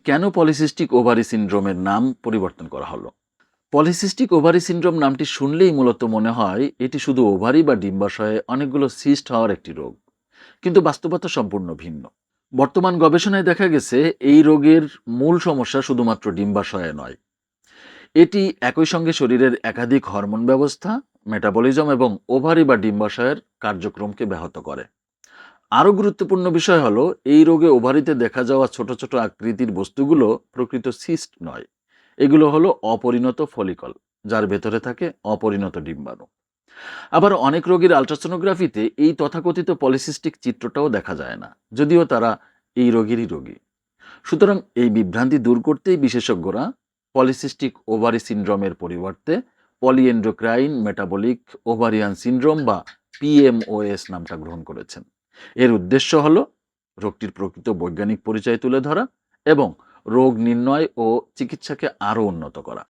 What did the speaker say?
কেন polycystic ovary সিনড্রোমের নাম পরিবর্তন করা হলো? পলিসিস্টিক ওভারি সিনড্রোম নামটি শুনলেই মূলত মনে হয় এটি শুধু ওভারি বা ডিম্বাশয়ে অনেকগুলো সিস্ট হওয়ার একটি রোগ, কিন্তু বাস্তবতা সম্পূর্ণ ভিন্ন। বর্তমান গবেষণায় দেখা গেছে এই রোগের মূল সমস্যা শুধুমাত্র ডিম্বাশয়ে নয়, এটি একই সঙ্গে শরীরের একাধিক হরমোন ব্যবস্থা, মেটাবলিজম এবং ওভারি বা ডিম্বাশয়ের কার্যক্রমকে ব্যাহত করে। আরও গুরুত্বপূর্ণ বিষয় হলো এই রোগে ওভারিতে দেখা যাওয়া ছোট ছোট আকৃতির বস্তুগুলো প্রকৃত সিস্ট নয়, এগুলো হলো অপরিণত ফলিকল, যার ভেতরে থাকে অপরিণত ডিম্বাণু। আবার অনেক রোগীর আলট্রাসোনোগ্রাফিতে এই তথাকথিত পলিসিস্টিক চিত্রটাও দেখা যায় না, যদিও তারা এই রোগেরই রোগী। সুতরাং এই বিভ্রান্তি দূর করতেই বিশেষজ্ঞরা পলিসিস্টিক ওভারি সিনড্রোমের পরিবর্তে পলিএন্ডোক্রাইন মেটাবলিক ওভারিয়ান সিনড্রোম বা পিএমওএস নামটা গ্রহণ করেছেন। এর উদ্দেশ্য হল রোগটির প্রকৃত বৈজ্ঞানিক পরিচয় তুলে ধরা এবং রোগ নির্ণয় ও চিকিৎসাকে আরও উন্নত করা।